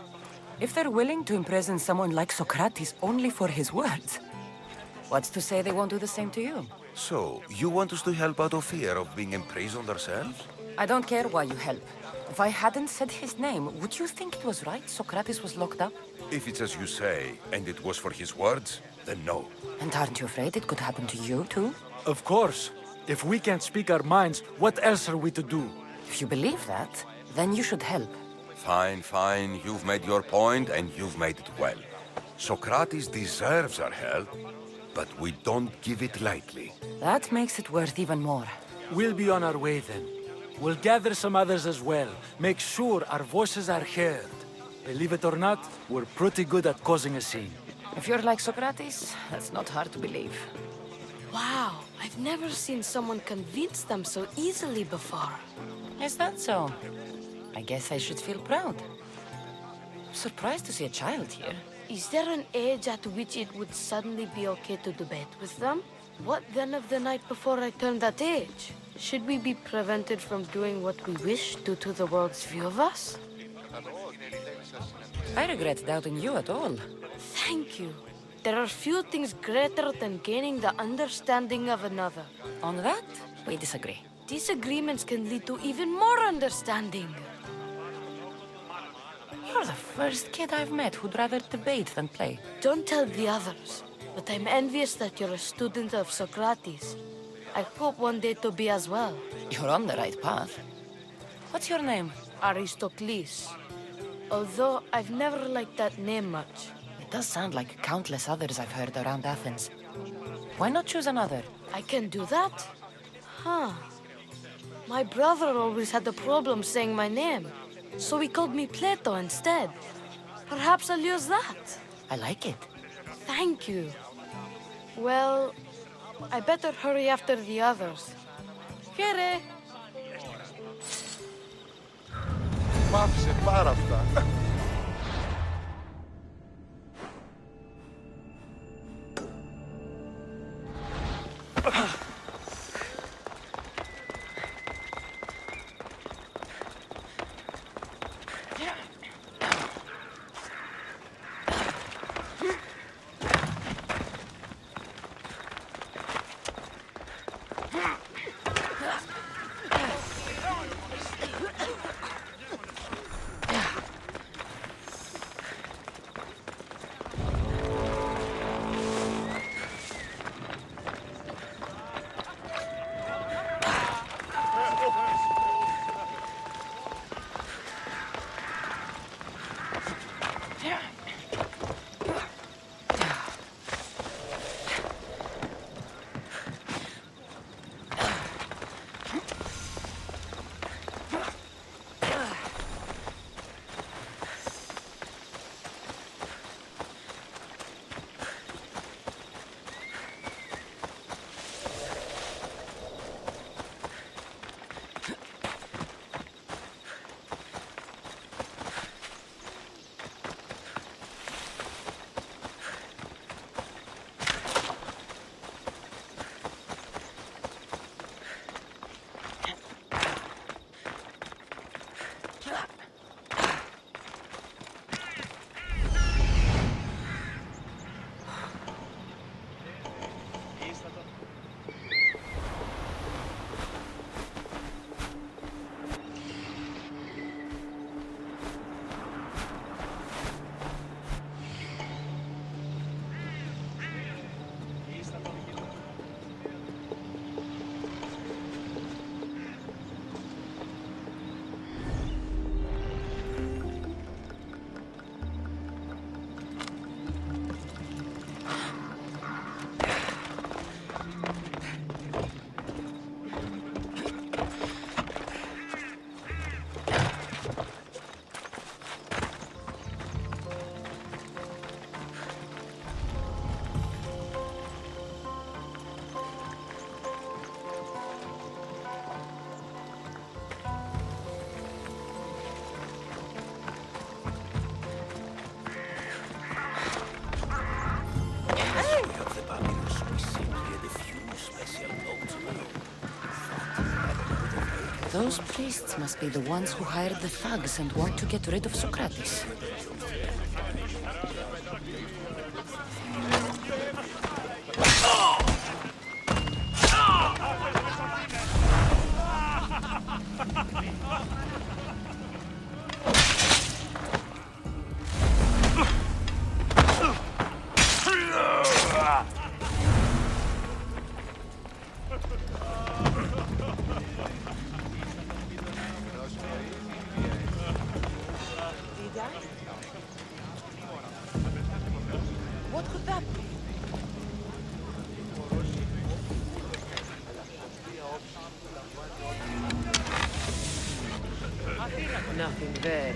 If they're willing to imprison someone like Sokrates only for his words, what's to say they won't do the same to you? So, you want us to help out of fear of being imprisoned ourselves? I don't care why you help. If I hadn't said his name, would you think it was right Sokrates was locked up? If it's as you say, and it was for his words, then no. And aren't you afraid it could happen to you, too? Of course. If we can't speak our minds, what else are we to do? If you believe that, then you should help. Fine, fine. You've made your point, and you've made it well. Sokrates deserves our help, but we don't give it lightly. That makes it worth even more. We'll be on our way then. We'll gather some others as well. Make sure our voices are heard. Believe it or not, we're pretty good at causing a scene. If you're like Sokrates, that's not hard to believe. Wow, I've never seen someone convince them so easily before. Is that so? I guess I should feel proud. I'm surprised to see a child here. Is there an age at which it would suddenly be okay to debate with them? What then of the night before I turned that age? Should we be prevented from doing what we wish due to the world's view of us? I regret doubting you at all. Thank you. There are few things greater than gaining the understanding of another. On that, we disagree. Disagreements can lead to even more understanding. You're the first kid I've met who'd rather debate than play. Don't tell the others, but I'm envious that you're a student of Socrates. I hope one day to be as well. You're on the right path. What's your name? Aristocles. Although I've never liked that name much. It does sound like countless others I've heard around Athens. Why not choose another? I can do that? Huh. My brother always had a problem saying my name, so he called me Plato instead. Perhaps I'll use that. I like it. Thank you. Well, I better hurry after the others. Here. Μ' πάρα αυτά. Those priests must be the ones who hired the thugs and want to get rid of Sokrates. What could that be? Nothing there.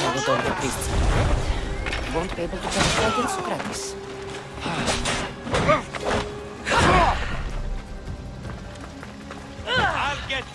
Now with all the priests we won't be able to justify against Sokrates. I'll get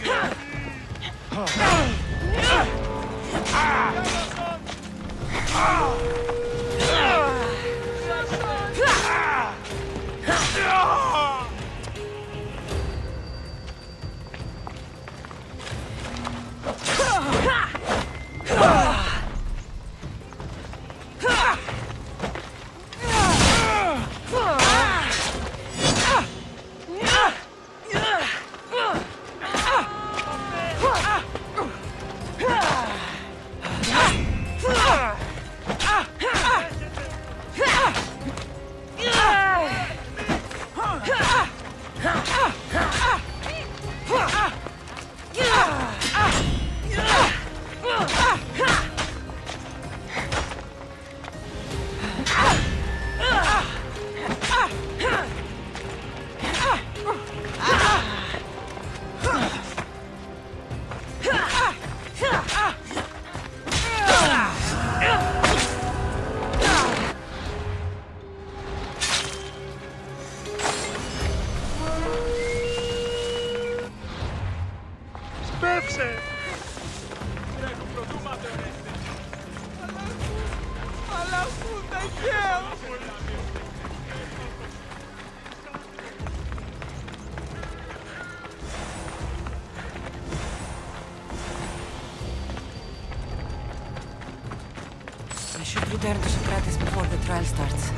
I should return to Sokrates before the trial starts.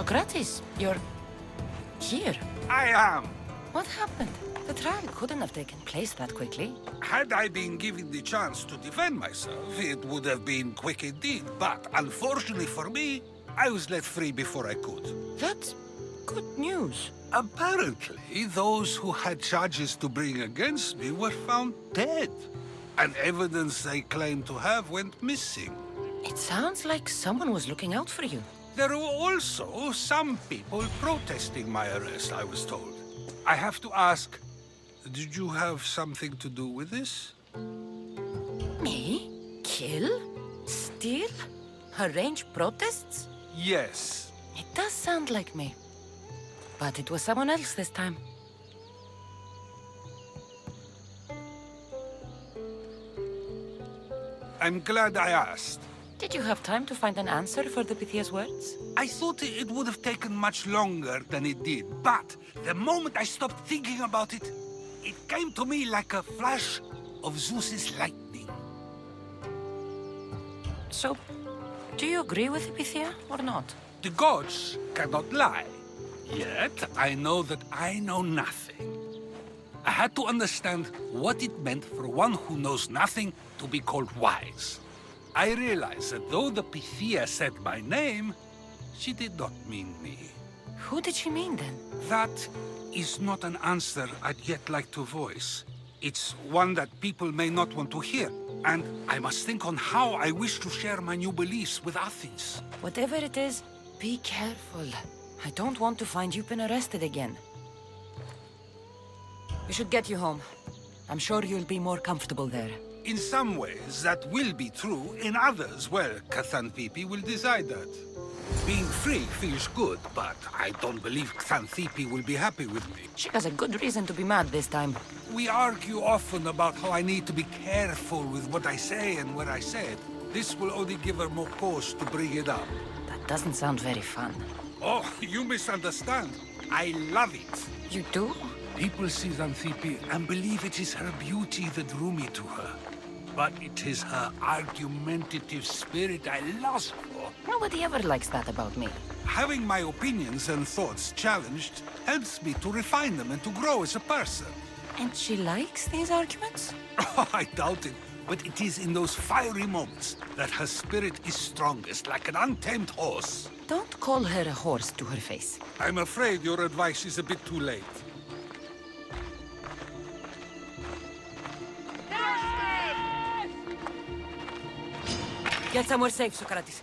Sokrates, you're here. I am. What happened? The trial couldn't have taken place that quickly. Had I been given the chance to defend myself, it would have been quick indeed. But unfortunately for me, I was let free before I could. That's good news. Apparently, those who had charges to bring against me were found dead. And evidence they claimed to have went missing. It sounds like someone was looking out for you. There were also some people protesting my arrest, I was told. I have to ask, did you have something to do with this? Me? Kill? Steal? Arrange protests? Yes. It does sound like me. But it was someone else this time. I'm glad I asked. Did you have time to find an answer for the Pythia's words? I thought it would have taken much longer than it did, but the moment I stopped thinking about it, it came to me like a flash of Zeus's lightning. So, do you agree with Pythia or not? The gods cannot lie. Yet, I know that I know nothing. I had to understand what it meant for one who knows nothing to be called wise. I realized that though the Pythia said my name, she did not mean me. Who did she mean then? That is not an answer I'd yet like to voice. It's one that people may not want to hear, and I must think on how I wish to share my new beliefs with Athens. Whatever it is, be careful. I don't want to find you've been arrested again. We should get you home. I'm sure you'll be more comfortable there. In some ways, that will be true. In others, well, Xanthippe will decide that. Being free feels good, but I don't believe Xanthippe will be happy with me. She has a good reason to be mad this time. We argue often about how I need to be careful with what I say and where I say it. This will only give her more cause to bring it up. That doesn't sound very fun. Oh, you misunderstand. I love it. You do? People see Xanthippe and believe it is her beauty that drew me to her. But it is her argumentative spirit I lust for. Nobody ever likes that about me. Having my opinions and thoughts challenged helps me to refine them and to grow as a person. And she likes these arguments? Oh, I doubt it. But it is in those fiery moments that her spirit is strongest, like an untamed horse. Don't call her a horse to her face. I'm afraid your advice is a bit too late. Get somewhere safe, Sokrates.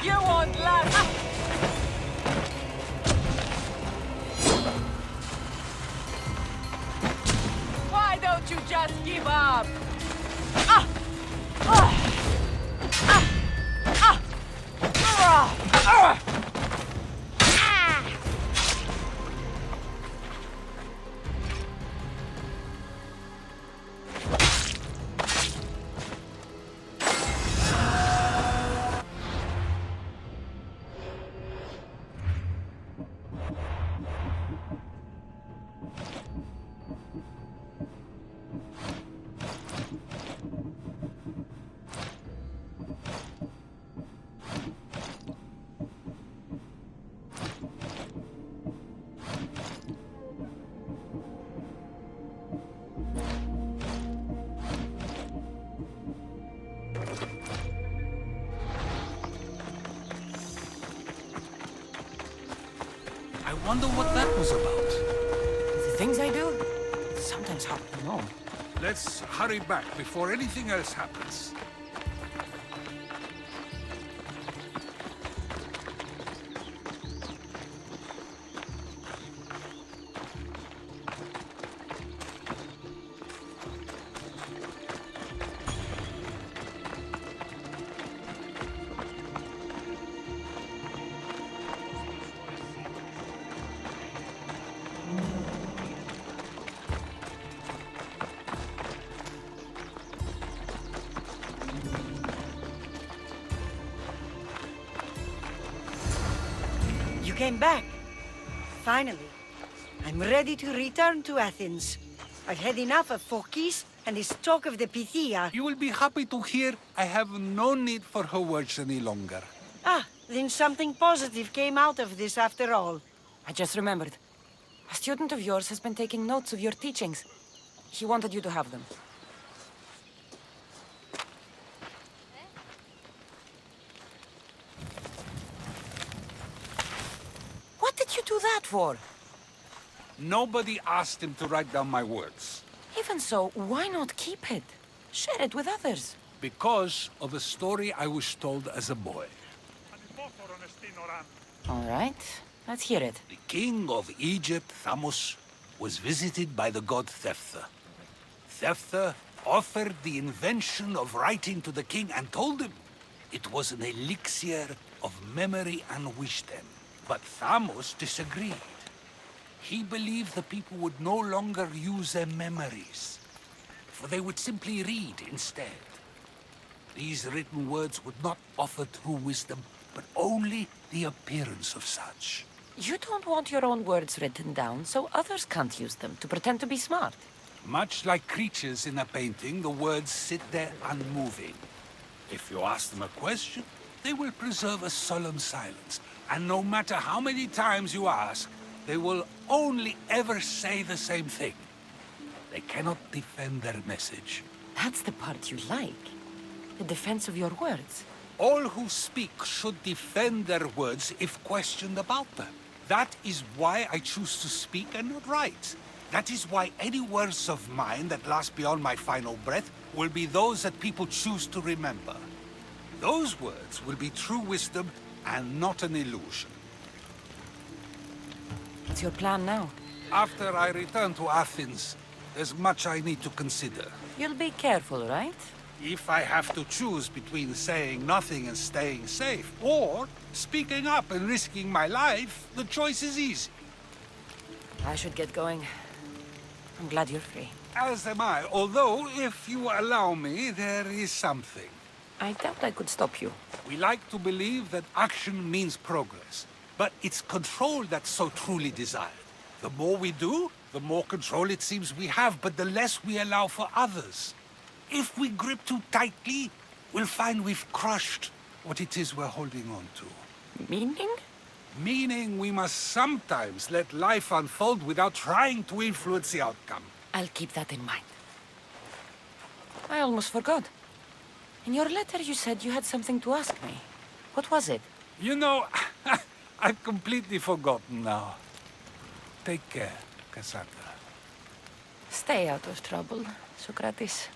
You won't laugh! you just give up? Ah! Ah! Ah! Ah! Ah! Ah! I wonder what that was about. The things I do? It's sometimes hard to know. Let's hurry back before anything else happens. You came back. Finally. I'm ready to return to Athens. I've had enough of Phokis and his talk of the Pythia. You will be happy to hear I have no need for her words any longer. Ah, then something positive came out of this after all. I just remembered. A student of yours has been taking notes of your teachings. He wanted you to have them. What did you do that for? Nobody asked him to write down my words. Even so, why not keep it? Share it with others. Because of a story I was told as a boy. All right, let's hear it. The king of Egypt, Thamos, was visited by the god Thephtha. Thephtha offered the invention of writing to the king and told him it was an elixir of memory and wisdom. But Thamos disagreed. He believed the people would no longer use their memories, for they would simply read instead. These written words would not offer true wisdom, but only the appearance of such. You don't want your own words written down, so others can't use them to pretend to be smart. Much like creatures in a painting, the words sit there unmoving. If you ask them a question, they will preserve a solemn silence. And no matter how many times you ask, they will only ever say the same thing. They cannot defend their message. That's the part you like. The defense of your words. All who speak should defend their words if questioned about them. That is why I choose to speak and not write. That is why any words of mine that last beyond my final breath will be those that people choose to remember. Those words will be true wisdom and not an illusion. What's your plan now? After I return to Athens, there's much I need to consider. You'll be careful, right? If I have to choose between saying nothing and staying safe, or speaking up and risking my life, the choice is easy. I should get going. I'm glad you're free. As am I, although, if you allow me, there is something. I doubt I could stop you. We like to believe that action means progress, but it's control that's so truly desired. The more we do, the more control it seems we have, but the less we allow for others. If we grip too tightly, we'll find we've crushed what it is we're holding on to. Meaning? Meaning we must sometimes let life unfold without trying to influence the outcome. I'll keep that in mind. I almost forgot. In your letter you said you had something to ask me. What was it? You know, I've completely forgotten now. Take care, Cassandra. Stay out of trouble, Sokrates.